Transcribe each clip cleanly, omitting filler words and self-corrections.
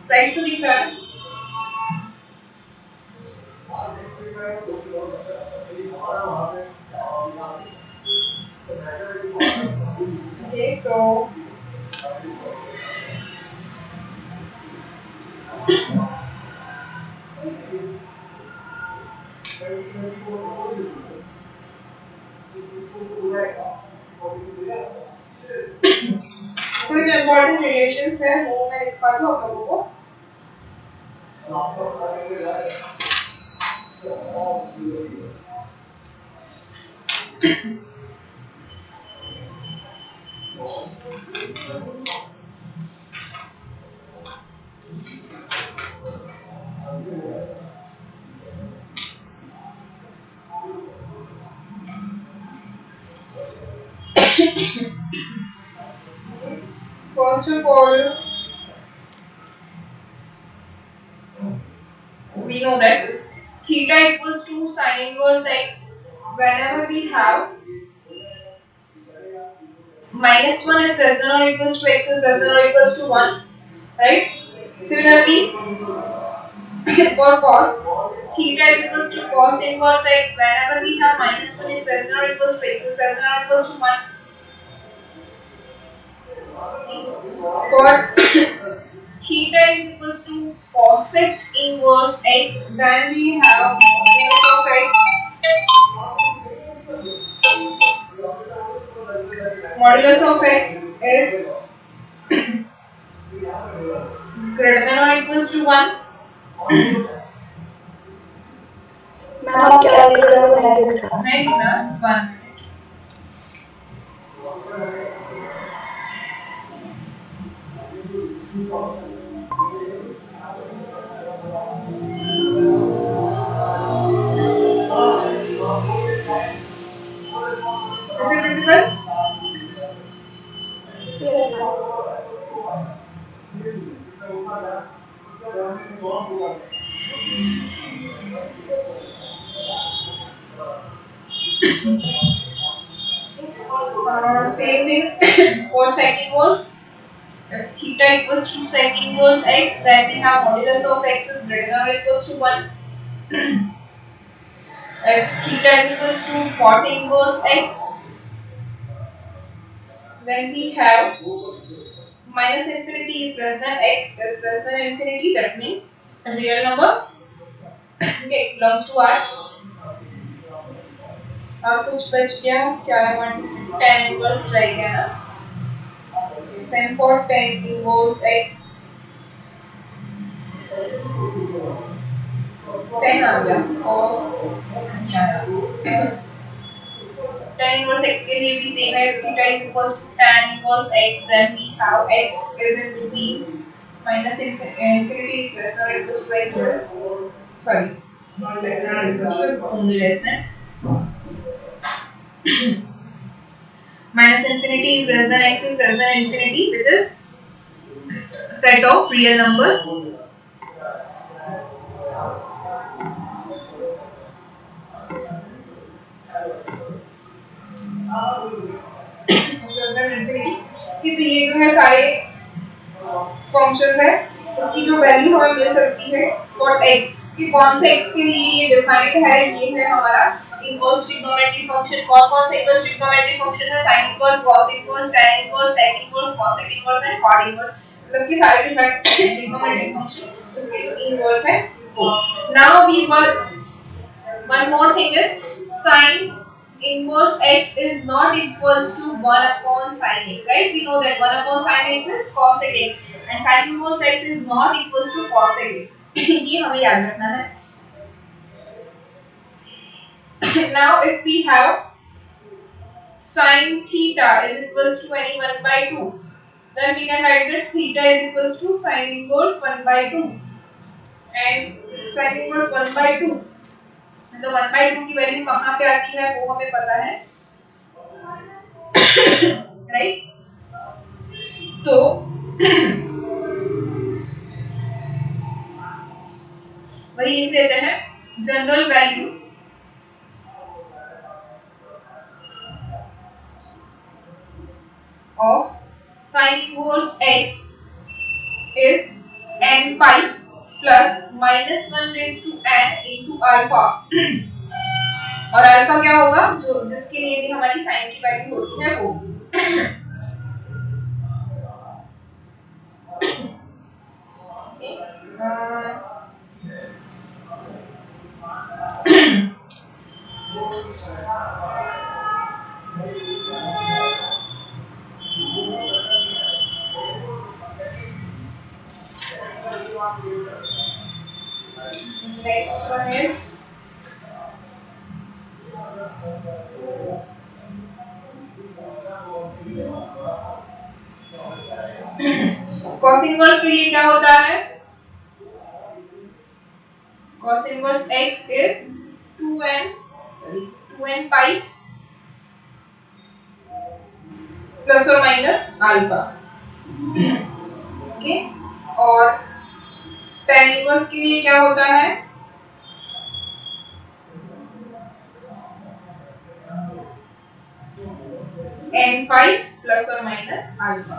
Slide से दिख रहा है? Okay, so थोड़ी जो इम्पोर्टेंट रिलेशंस है वो मैं लिखवा दूँ आप लोगों को. First of all, we know that theta equals to sin inverse x whenever we have minus 1 is less than or equals to x is less than or equals to 1, right? Similarly, for cos, theta is equals to cos inverse x whenever we have minus 1 is less than or equals to x is less than or equals to 1. For theta is equals to cosec inverse x when we have modulus of x. Modulus of x is greater than or equals to 1. Ma'am आप क्या लिख रहे हो? मैं देख रहा हूँ. मैं लिख रहा 1. Is it visible? Yes. Same thing for sec inverse. If theta equals to sec inverse x, then we have modulus of x is greater than or equals to 1. If theta is equals to cot inverse x, then we have minus infinity is less than x is less than infinity. That means a real number. Okay, x belongs to R. और कुछ बच गया क्या है? 10 inverse रह गया ना. Same for 10 inverse x. 10 आ गया cos नहीं आया. 10 inverse x के लिए भी same है. If theta is equals to tan inverse x, then we have x is in between minus infinity is less than or equals to x is sorry not less than or equals to is only less than minus infinity is less than x is less than infinity, which is set of real number. infinity कि तो ये जो है सारे functions है उसकी जो value हमें मिल सकती है फॉर x कि कौन से x के लिए ये डिफाइंड है. ये है हमारा इनवर्स ट्रिग्नोमेट्रिक फंक्शन. कौन-कौन से इनवर्स ट्रिग्नोमेट्रिक फंक्शन है? sin inverse, cos inverse, tan inverse, sec inverse, cosec inverse and cot inverse. मतलब कि सारे के सारे ट्रिग्नोमेट्रिक फंक्शन उसके जो इनवर्स है वो. Now we one more thing is sin inverse x is not equals to 1 upon sin x, right? We know that 1 upon sin x is cosec x and sin inverse x is not equals to cosec x. ये हमें याद रखना है. Now if we have sin theta is equals to any 1 by 2, then we can write that theta is equals to sin inverse 1 by 2 and sin inverse 1 by 2. तो 1 by 2 की value कहाँ पे आती है वो हमें पता है, राइट? तो वही लिख देते हैं general value of sin inverse x is n pi plus minus 1 raised to n into alpha और अल्फा क्या होगा जो जिसके लिए भी हमारी साइन की वैल्यू होती है वो next one is cos inverse के लिए क्या होता है cos inverse x is 2n pi plus or minus alpha okay और tan inverse के लिए क्या होता है n pi plus or minus alpha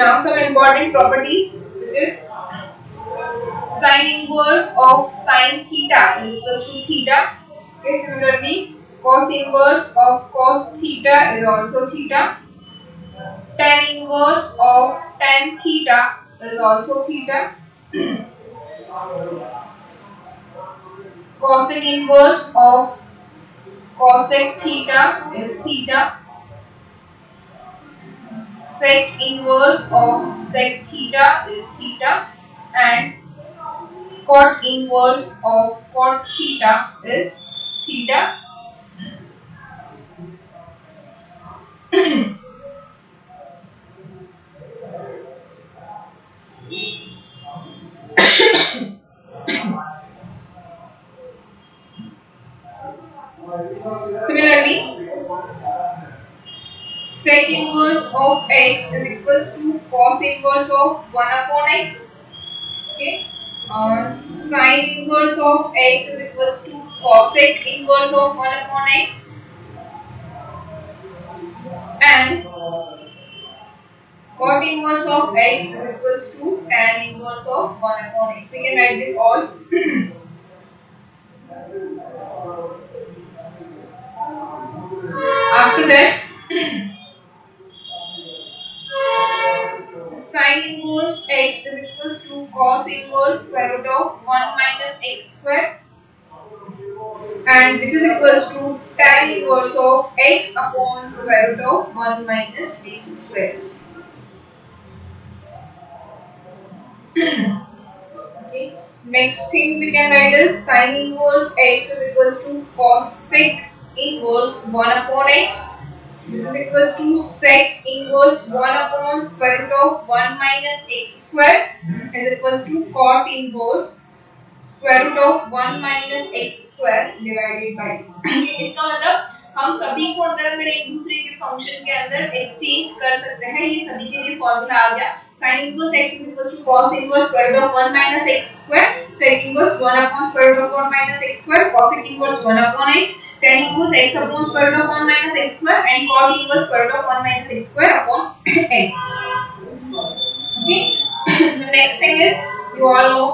now some important properties which is sin inverse of sin theta is equals to theta. Okay, similarly cos inverse of cos theta is also theta. Tan inverse of tan theta is also theta. Cosec inverse of cosec theta is theta. Sec inverse of sec theta is theta and cot inverse of cot theta is theta. Similarly, sec inverse of x is equals to cos inverse of 1 upon x. Okay. Sin inverse of x is equals to cosec inverse of 1 upon x and cot inverse of x is equals to tan inverse of 1 upon x. We can write this all. After that, sin inverse x is equals to cos inverse square root of 1 minus x square and which is equals to tan inverse of x upon square root of 1 minus x square. Okay. Next thing we can write is sin inverse x is equals to cosec inverse 1 upon x which is equals to sec inverse 1 upon square root of 1 minus x square is equals to cot inverse square root of 1 minus x square divided by x. इसका मतलब हम सभी को अंदर अंदर एक दूसरे के फंक्शन के अंदर एक्सचेंज कर सकते हैं ये सभी के लिए फॉर्मूला आ गया sin inverse x is equals to cos inverse square root of 1 minus x square sec inverse 1 upon square root of 1 minus x square cosec inverse 1 upon x tan inverse x upon square root of 1 minus x square and cot inverse square root of 1 minus x square upon x. Okay. The next thing is you all know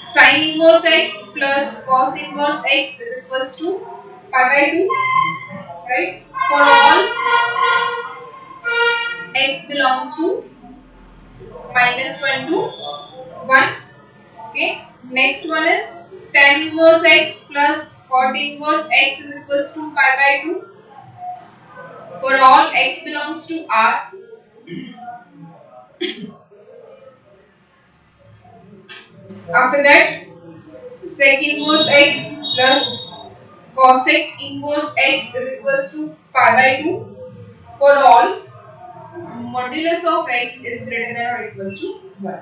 sin inverse x plus cos inverse x is equals to pi by 2 right for all x belongs to -1 to 1. Okay, next one is tan inverse x plus cot inverse x is equals to pi by 2 for all x belongs to R. After that sec inverse x plus cosec inverse x is equals to pi by 2 for all modulus of x is greater than or equals to 1.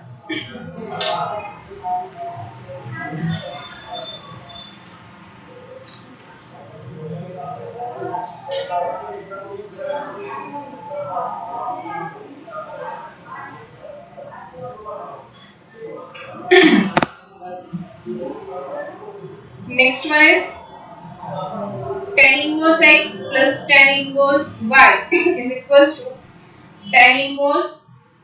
Next one is tan inverse x plus tan inverse y is equals to tan inverse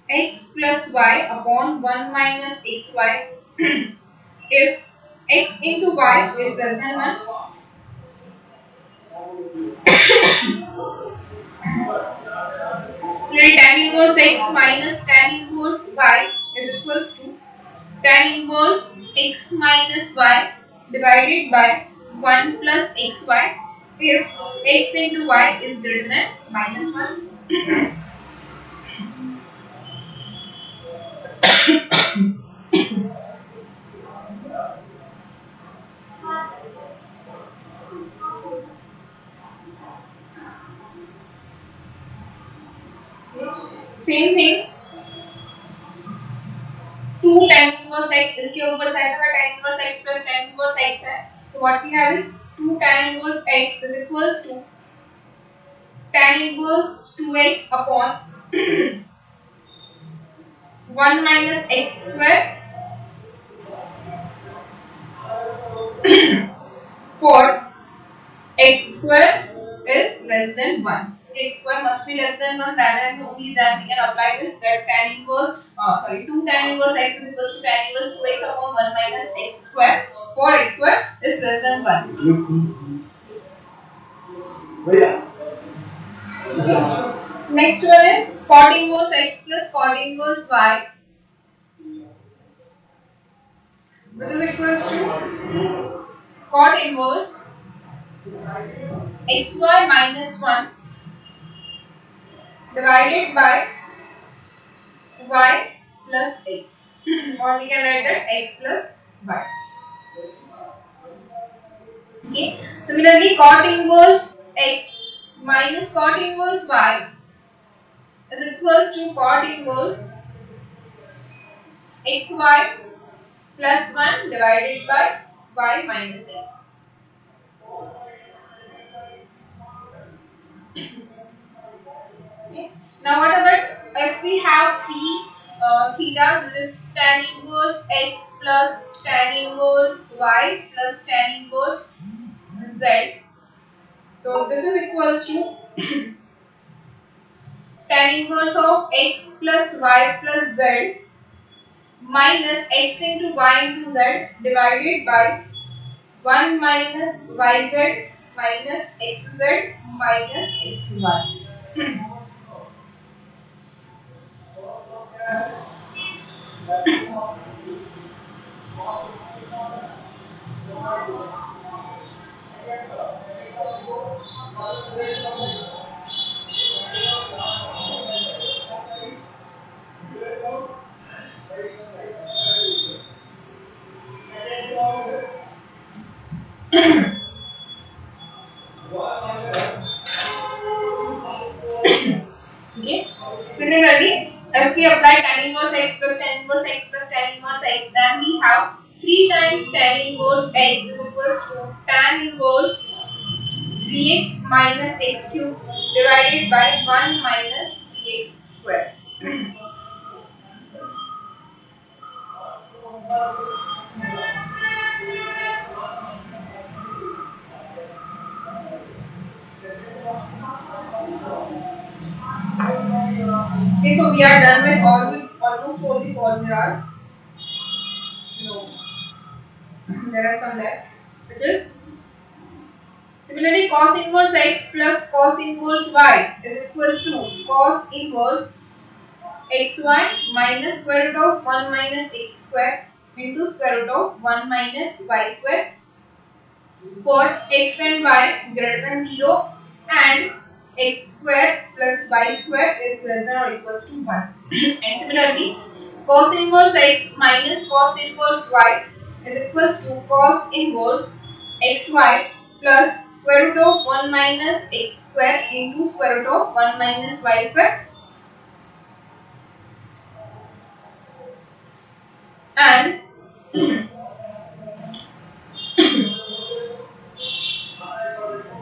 x plus y upon 1 minus xy if x into y is less than 1. Tan inverse x minus tan inverse y is equals to tan inverse x minus y divided by 1 plus xy if x into y is greater than minus 1. Same thing, 2 tan inverse x इसके ऊपर side का tan inverse x plus tan inverse x है, तो what we have is 2 tan inverse x is equals to tan inverse 2x upon 1 minus x square for x square is less than 1. X square must be less than 1, that and only then we can apply this, that tan inverse 2 tan inverse x is equals to tan inverse 2x upon 1 minus x square for x square is less than 1. Okay. Next one is cot inverse x plus cot inverse y, which is equals to cot inverse xy minus 1 divided by y plus x or we can write that x plus y. Okay. Similarly, cot inverse x minus cot inverse y is equals to cot inverse xy plus 1 divided by y minus x. Okay. Now what about if we have three theta, which is tan inverse x plus tan inverse y plus tan inverse z. So this is equals to tan inverse of x plus y plus z minus x into y into z divided by 1 minus yz minus xz minus xy. Okay. Similarly, if we apply tan inverse x plus tan inverse x plus tan inverse x, then we have 3 times tan inverse x is equals to tan inverse 3x minus x cube divided by 1 minus 3x square. Okay, so we are done with almost all the formulas. No, there are some left, which is similarly cos inverse x plus cos inverse y is equals to cos inverse xy minus square root of 1 minus x square into square root of 1 minus y square for x and y greater than 0 and x square plus y square is less than or equals to 1. And similarly, cos inverse x minus cos inverse y is equals to cos inverse xy plus square root of 1 minus x square into square root of 1 minus y square, and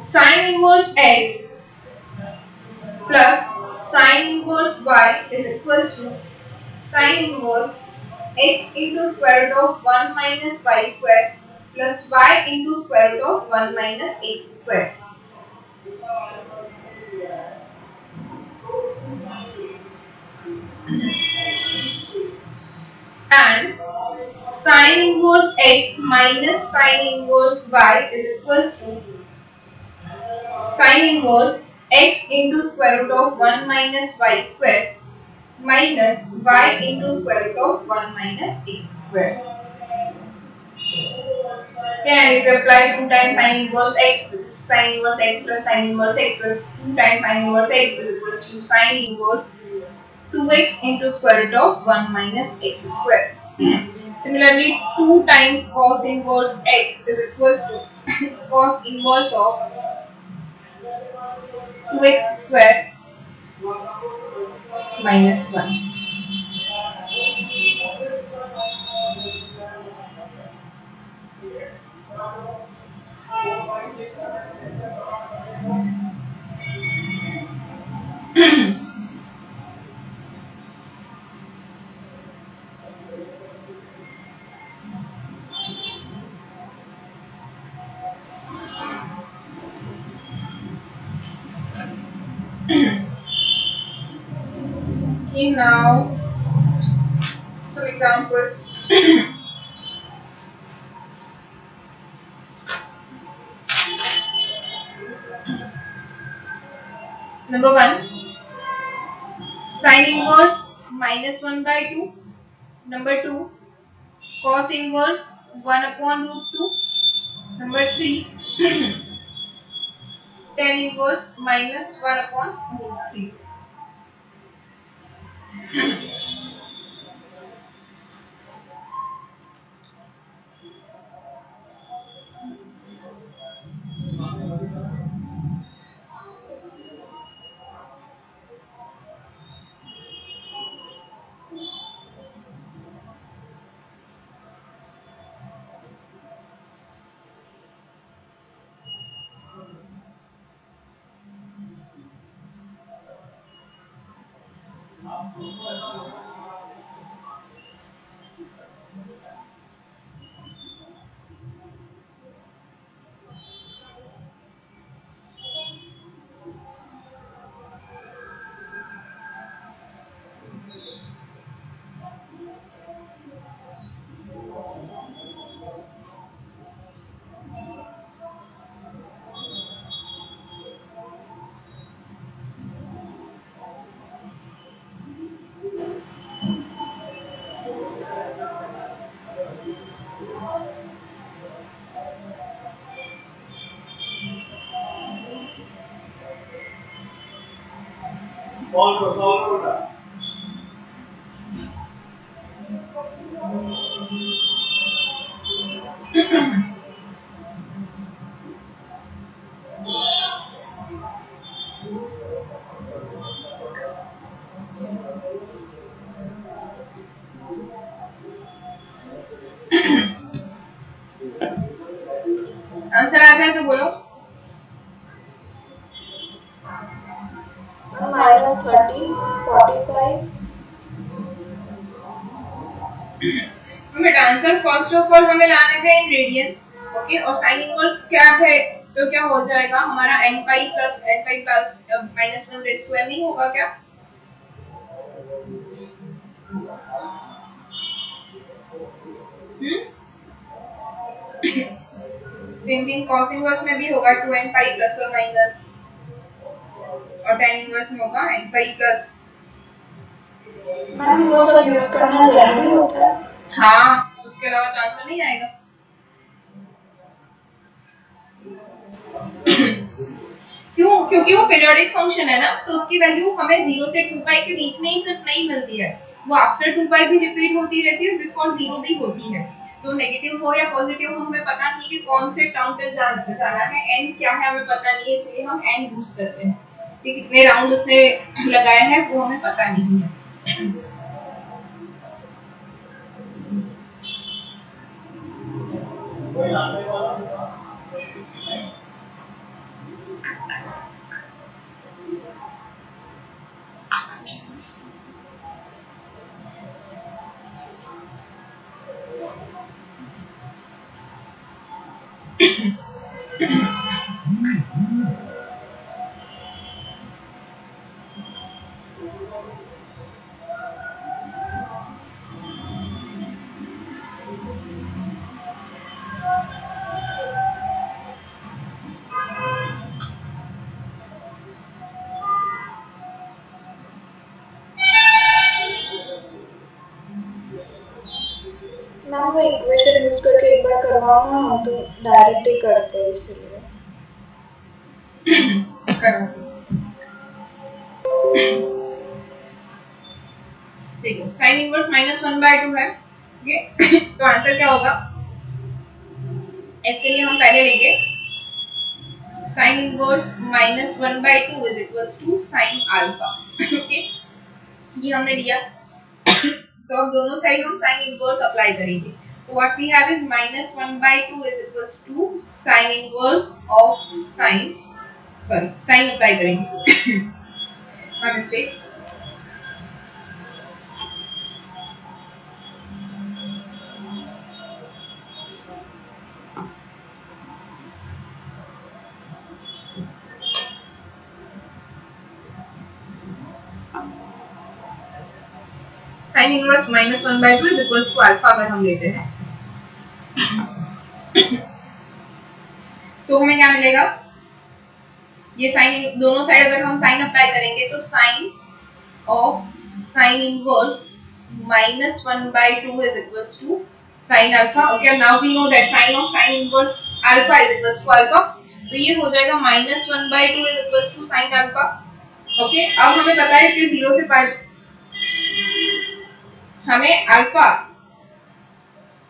sin inverse x plus sin inverse y is equals to sin inverse x into square root of 1 minus y square plus y into square root of 1 minus x square. And sin inverse x minus sin inverse y is equals to sin inverse x into square root of 1 minus y square minus y into square root of 1 minus x square. Okay, and if you apply 2 times sin inverse x, which is sin inverse x plus sin inverse x, so 2 times sin inverse x is equals to sin inverse 2x into square root of 1 minus x square. Similarly, 2 times cos inverse x is equals to cos inverse of 2x square minus 1. Okay, now some examples. Number 1, sin inverse minus 1 by 2. Number 2, cos inverse 1 upon root 2. Number 3, tan inverse minus 1 upon root 3. Answer आ जाए तो बोलो. -30, 45. But answer first of all हमें लाना है in radians. Okay, और sine inverse क्या है तो क्या हो जाएगा हमारा n pi plus minus 1 raise square नहीं होगा क्या? सेम थिंग cos इनवर्स में भी होगा 2n पाई प्लस और माइनस, और tan इनवर्स में होगा n पाई प्लस. मैम वो सब यूज करना जरूरी होता है? हाँ, उसके अलावा तो आंसर नहीं आएगा. क्यों? क्योंकि वो पीरियोडिक फंक्शन है ना, तो उसकी वैल्यू हमें 0 से 2 पाई के बीच में ही सिर्फ नहीं मिलती है, वो आफ्टर 2 पाई भी रिपीट होती रहती है, बिफोर 0 भी होती है. तो नेगेटिव हो या पॉजिटिव हो हमें पता नहीं कि कौन से टर्म तक जाना है, n क्या है हमें पता नहीं है, इसलिए हम n यूज करते हैं. ठीक, कितने राउंड उसने लगाया है वो हमें पता नहीं है. मैम वो इक्वेशन यूज करके एक बार करवाओ ना, हम तो डायरेक्ट ही करते हैं इसलिए। देखो साइन इनवर्स -1/2 है ये तो आंसर क्या होगा, इसके लिए हम पहले लेंगे sine inverse -1/2 is equals to sine alpha. Okay, ये हमने लिया। तो अब दोनों साइड हम साइन इनवर्स अप्लाई करेंगे। तो what we have is -1/2 is equals to sine inverse of sine, sorry sine apply करेंगे। My mistake. Sine inverse -1/2 is equals to alpha अगर हम लेते हैं तो हमें क्या मिलेगा, ये साइन दोनों साइड अगर हम साइन अप्लाई करेंगे तो sine of sine inverse -1/2 is equals to sin alpha. Okay, now we know that sin of sin inverse alpha is equals to alpha. तो ये हो जाएगा -1/2 is equals to sin alpha. Okay, अब हमें पता है कि 0 से पाई हमें अल्फा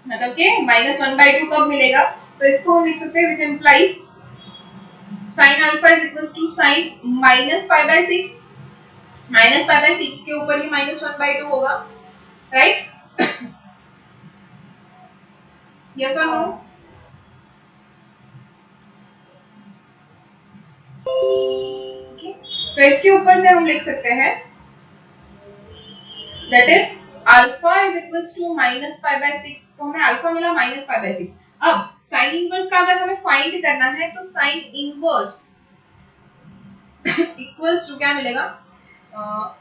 मतलब कि -1/2 कब मिलेगा, तो इसको हम लिख सकते हैं which implies sin alpha is equals to sin -π/6, -π/6 के ऊपर ही -1/2 होगा, राइट? यस और नो? तो इसके ऊपर से हम लिख सकते हैं that is alpha is equals to -π/6, तो हमें अल्फा मिला -π/6। अब साइन इनवर्स का अगर हमें फाइंड करना है तो साइन इनवर्स इक्वल्स टू क्या मिलेगा,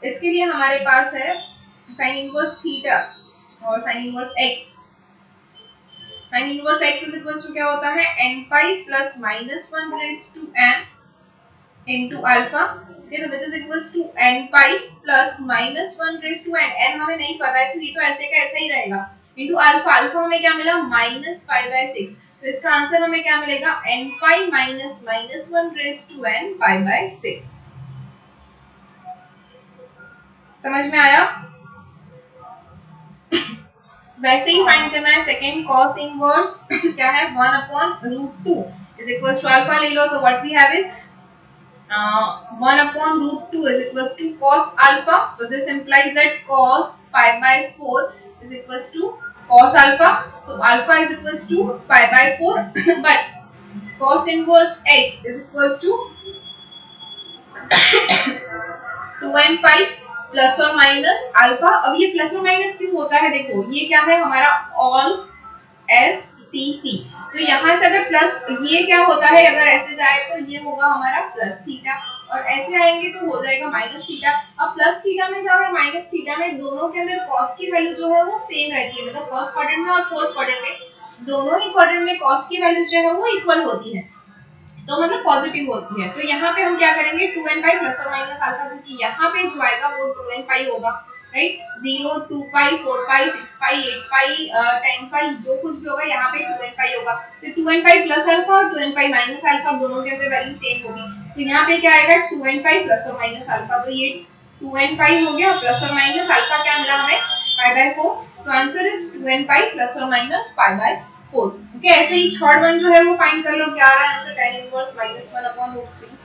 इसके लिए हमारे पास है साइन इनवर्स थीटा और sine inverse x. Sine inverse x is equals to क्या होता है, n pi plus -1 raise to n into alpha, okay, which is equals to n pi plus -1 raised to n। n हमें नहीं पता है तो ये तो ऐसे का ऐसा ही रहेगा, into alpha। alpha हमें क्या मिला -π/6, तो इसका आंसर हमें क्या मिलेगा n pi minus -1 raised to n π/6। समझ में आया? वैसे ही फाइंड करना है सेकंड cos इनवर्स क्या है 1/√2 is equals to alpha ले लो, तो what we have is 1/√2 is equals to cos alpha. So this implies that cos π/4 is equals to cos alpha. So alpha is equals to π/4 but cos inverse x is equals to 2n pi plus और minus alpha. अब ये plus और minus क्यों होता है, देखो ये क्या है हमारा ऑल एस टी सी, तो यहाँ से अगर प्लस ये क्या होता है, अगर ऐसे जाए तो ये होगा हमारा प्लस थीटा और ऐसे आएंगे तो हो जाएगा माइनस थीटा। अब प्लस थीटा में जाओ या माइनस थीटा में, दोनों के अंदर कॉस की वैल्यू जो है वो सेम रहती है, मतलब फर्स्ट क्वाड्रेंट में और फोर्थ क्वाड्रेंट में दोनों ही क्वाड्रेंट में कॉस की वैल्यू जो है वो इक्वल होती है, तो मतलब पॉजिटिव होती है। तो यहाँ पे हम क्या करेंगे 2n पाई प्लस और माइनस अल्फा, क्योंकि यहाँ पे जो आएगा वो 2n पाई होगा, राइट? 0 2 पाई 4 पाई 6 पाई 8 पाई 10 पाई जो कुछ भी होगा यहाँ पे 2n पाई होगा। तो 2n पाई प्लस अल्फा और 2n पाई माइनस अल्फा दोनों के अंदर वैल्यू सेम होगी, तो यहाँ पे क्या आएगा 2n पाई प्लस और माइनस अल्फा, तो ये 2n पाई हो गया प्लस और माइनस अल्फा क्या मिला हमें π/4। So answer is 2n pi plus और माइनस π/4। ओके, ऐसे ही थर्ड वन जो है वो फाइंड कर लो, क्या आ रहा है answer tan inverse -1/√3।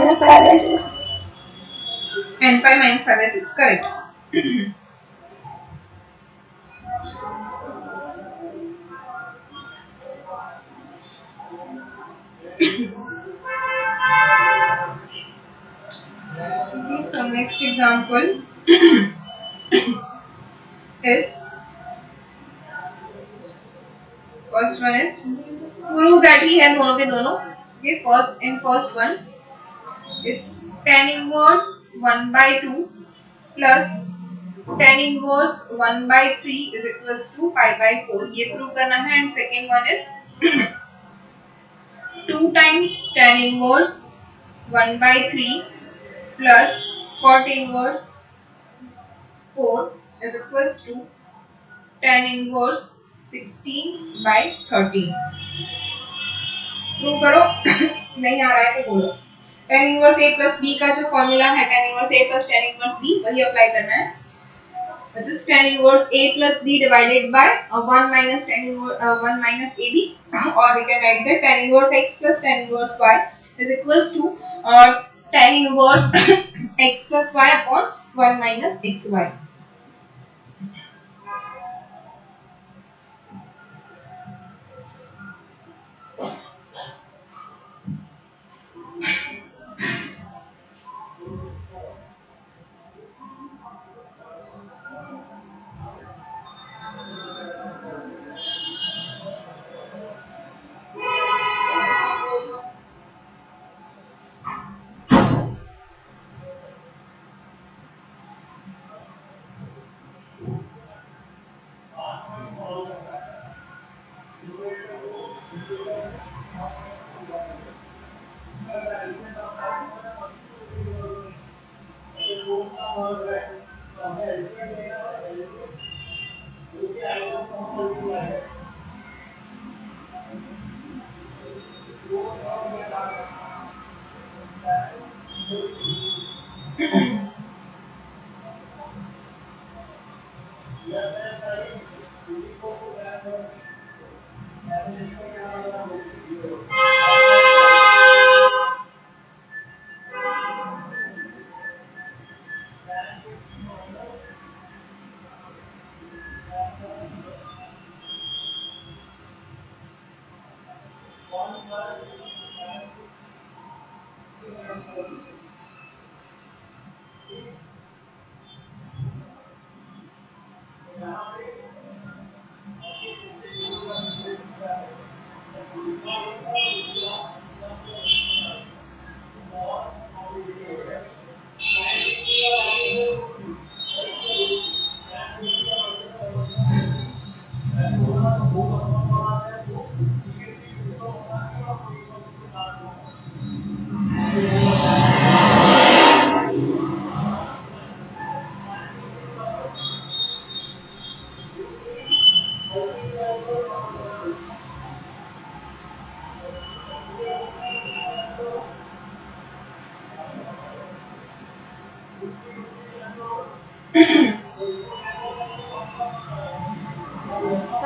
minus 5 by 6. And 5 minus 5 by 6, correct. Okay, so next example is, first one is prove that ही है दोनों के दोनों. Okay, first one is tan inverse 1 by 2 plus tan inverse 1 by 3 is equals to pi by 4. ये prove करना है. And second one is 2 times tan inverse 1 by 3 plus cot inverse 4 is equals to tan inverse 16 by 13. Prove करो. नहीं आ रहा है तो बोलो. tan inverse a plus b का जो फॉर्मूला है tan inverse a plus tan inverse b वही अप्लाई करना है. Which is tan inverse a plus b divided by 1 minus tan inverse 1 minus ab, or we can write that tan inverse x plus tan inverse y is equals to tan inverse x plus y upon 1 minus xy.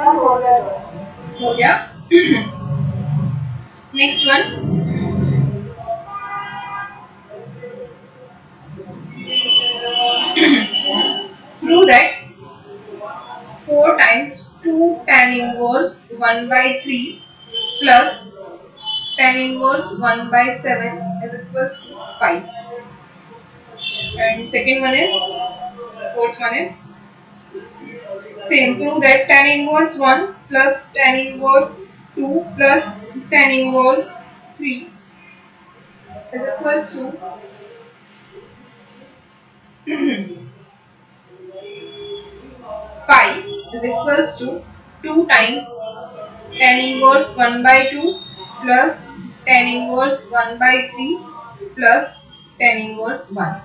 Ma'am हो गया दोनों. हो गया. Next one, prove that 4 times 2 tan inverse 1 by 3 plus tan inverse 1 by 7 is equals to 5. And second one is, fourth one is same. Prove that tan inverse 1 plus tan inverse 2 plus tan inverse 3 is equals to pi is equals to 2 times tan inverse 1 by 2 plus tan inverse 1 by 3 plus tan inverse 1.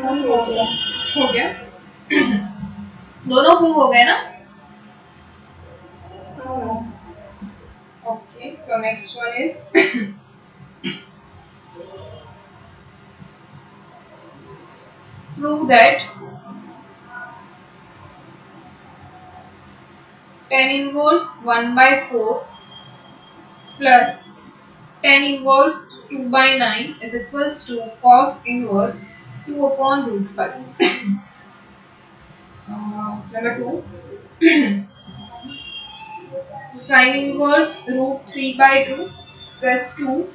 Ma'am हो गया। हो गया। दोनों prove हो गए ना? हाँ ma'am. Okay, so next one is prove that tan inverse 1 by 4 plus tan inverse 2 by 9 is equals to cos inverse 2 upon root 5. Number 2, sin inverse root 3 by 2 plus 2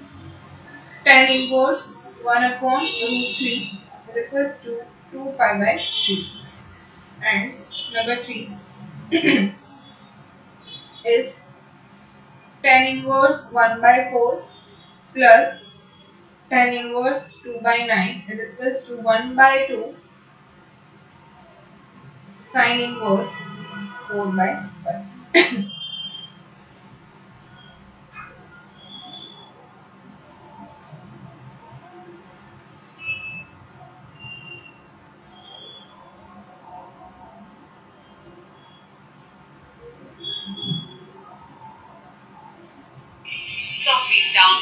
tan inverse 1 upon root 3 is equals to 2 pi by 3. And number 3 is tan inverse 1 by 4 plus tan inverse 2 by 9 is equals to 1 by 2 sin inverse 4 by 5. Stop face down.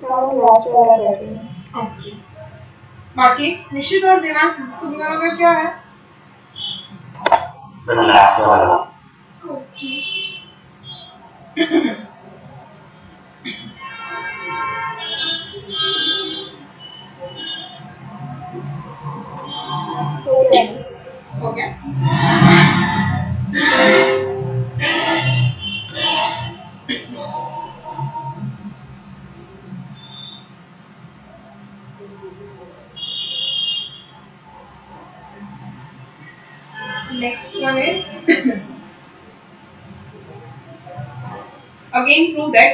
Ma'am वो last वाला कर रही हूँ। Okay, बाकी निश्चित और देवांश तुम दोनों का क्या है? लास्ट वाला। ओके, हो गया मैम। हो गया। Next one is again prove that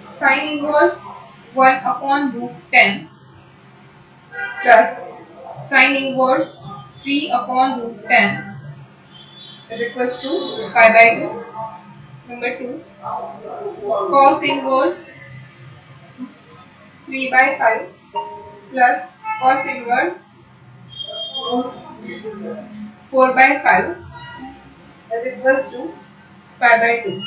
sin inverse 1 upon root 10 plus sin inverse 3 upon root 10 is equals to pi by 2. Number 2, cos inverse 3 by 5 plus cos inverse 4 by 5 is equals to pi by 2.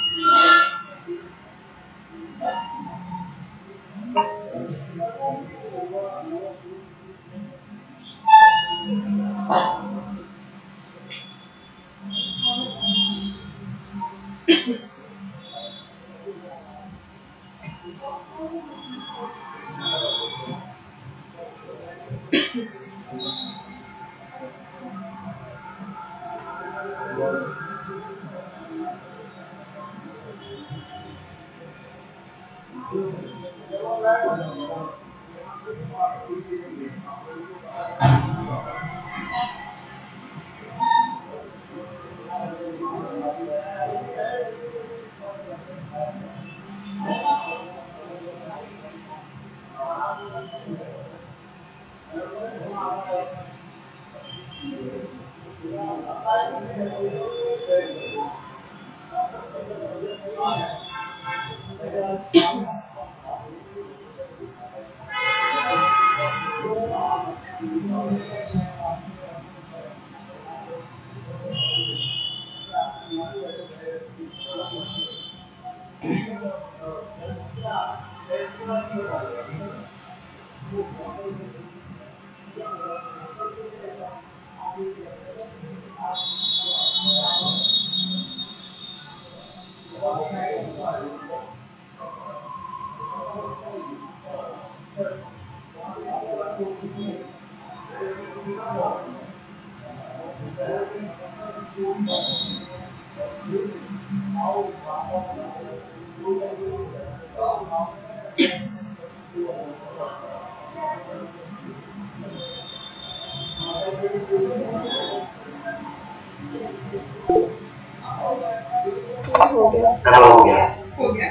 Ma'am हो गया। हो गया। हो गया।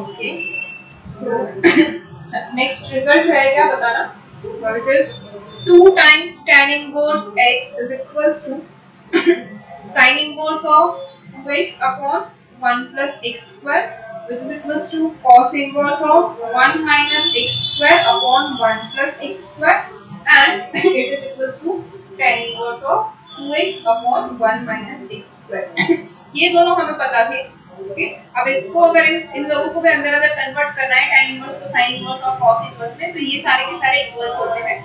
Okay, so next result है क्या बताना, which is 2 times tan inverse x is equals to sin inverse of 2x upon 1 plus x square, which is equals to cos inverse of 1 minus x square upon 1 plus x square, and it is equals to tan inverse of 2x upon 1 minus x square. ये दोनों हमें पता थे। Okay, अब इसको अगर इन लोगों को भी अंदर अंदर कन्वर्ट करना है tan इनवर्स को sin इनवर्स और cos इनवर्स में, तो ये सारे के सारे इक्वल्स होते हैं।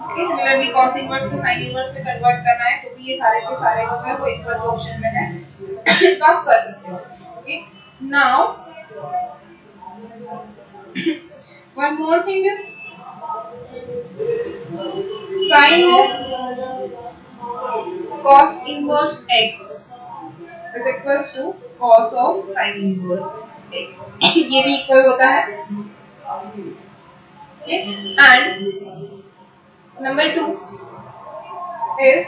ओके, सिमिलरली cos इनवर्स को sin इनवर्स में कन्वर्ट करना है तो भी ये सारे के सारे जो है वो इक्वल पोर्शन में है, तो आप कर सकते हो। Okay, now one more thing is sin of cos inverse x is equals to cos of sin inverse x. ये भी इक्वल होता है। Okay, and number 2 is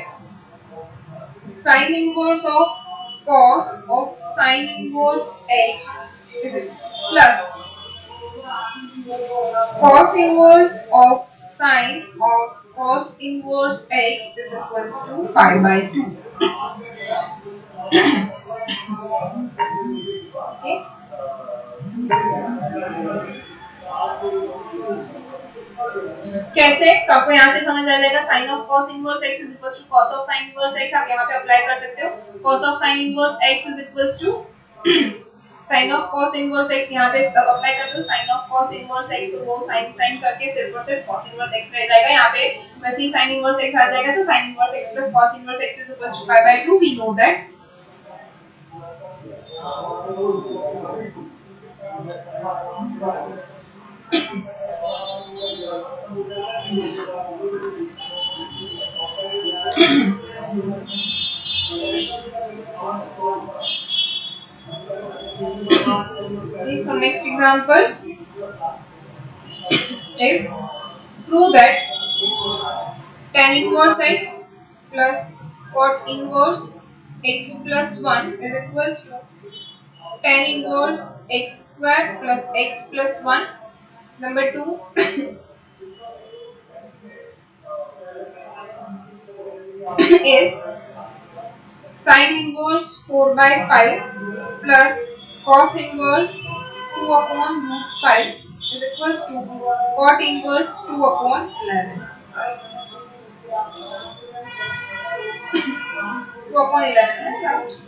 sin inverse of cos of sin inverse x is plus cos inverse of sin of cos inverse x is equals to pi by 2. Okay, कैसे तो आपको यहाँ से समझ आ जाएगा। Sine of cos inverse x is equals to cos of sine inverse x, आप यहाँ पे अप्लाई कर सकते हो। Cos of sine inverse x is equals to sine of cos inverse x यहाँ पे तब अप्लाई कर दो, sine of cos inverse x तो वो साइन साइन करके सिर्फ और सिर्फ कॉस इनवर्स एक्स रह जाएगा, यहाँ पे वैसे ही साइन इनवर्स एक्स आ जाएगा, तो sine inverse x plus cos inverse x is equal to pi by 2, we know that. So next example is prove that tan inverse x plus cot inverse x plus 1 is equals to tan inverse x square plus x plus 1. Number 2 is sin inverse 4 by 5 plus cos inverse 2 upon root 5 is equals to cot inverse 2 upon 11. Sorry, 2 upon 11 right? Last.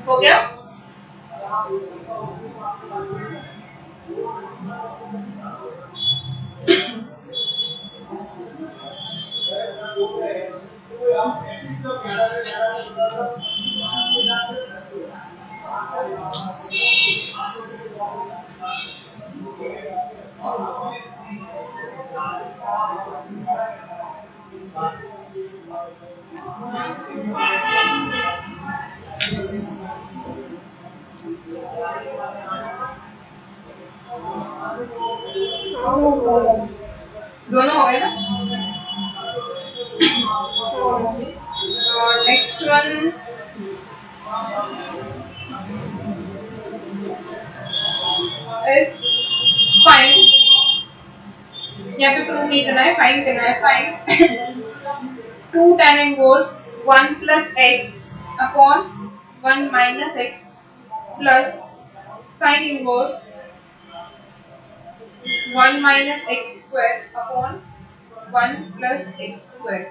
हो गया? हाँ ma'am हो गया। दोनों हो गए ना? हाँ ma'am. Next one is find, यहाँ पे प्रूव नहीं करना है, फाइंड करना है। Find 2 tan inverse 1 plus x upon 1 minus x plus sin inverse 1 minus x square upon 1 plus x square.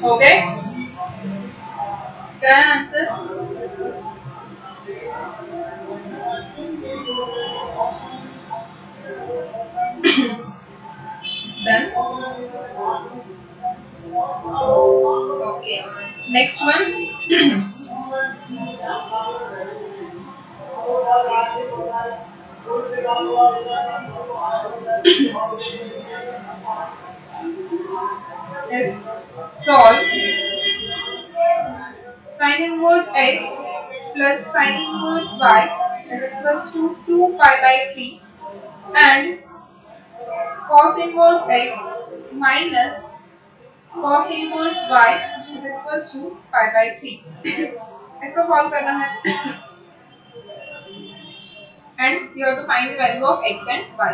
Okay, क्या है answer? Done. Okay, next one is solve sin inverse x plus sin inverse y is equals to 2 pi by 3 and cos inverse x minus cos inverse y is equals to pi by 3. इसको solve करना है and you have to find the value of x and y.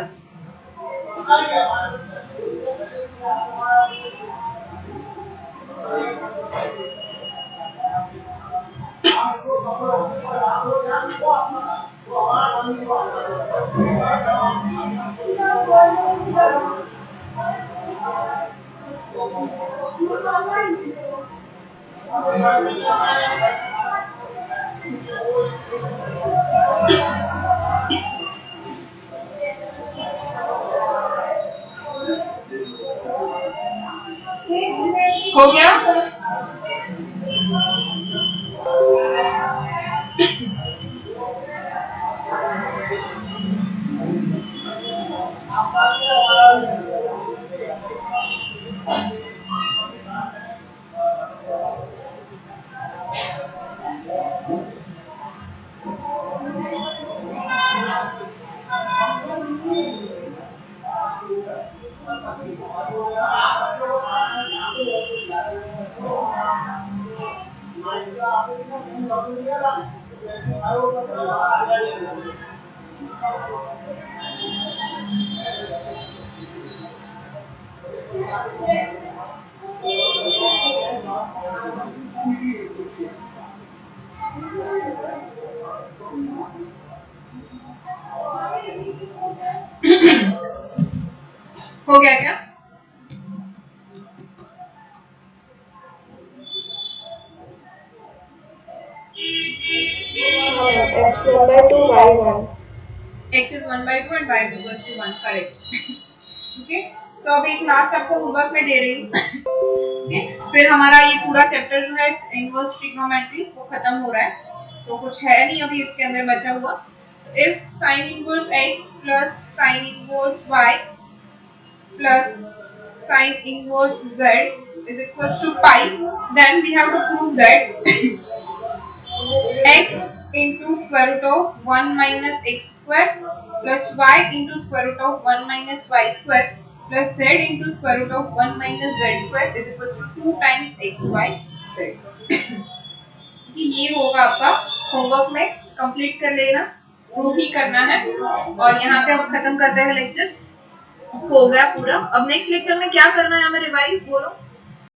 हो गया? हो गया क्या? हाँ ma'am, x1/2 y1। x is 1/2 and y is equals to 1, correct. Okay, तो अब एक लास्ट आपको होमवर्क में दे रही हूँ। ओके, फिर हमारा ये पूरा चैप्टर जो है इनवर्स ट्रिग्नोमेट्री वो खत्म हो रहा है, तो कुछ है नहीं अभी इसके अंदर बचा हुआ। तो if sign inverse x plus sine inverse y plus sine inverse z is equals to pi, then we have to prove that x into square root of 1 minus x square plus y into square root of 1 minus y square plus z into square root of 1 minus z square is equals to 2 times x y z। कि ये होगा आपका homework में, complete कर लेना, proof ही करना है। और यहाँ पे अब खत्म करते हैं लेक्चर, हो गया पूरा। अब नेक्स्ट लेक्चर में क्या करना है हमें, रिवाइज बोलो।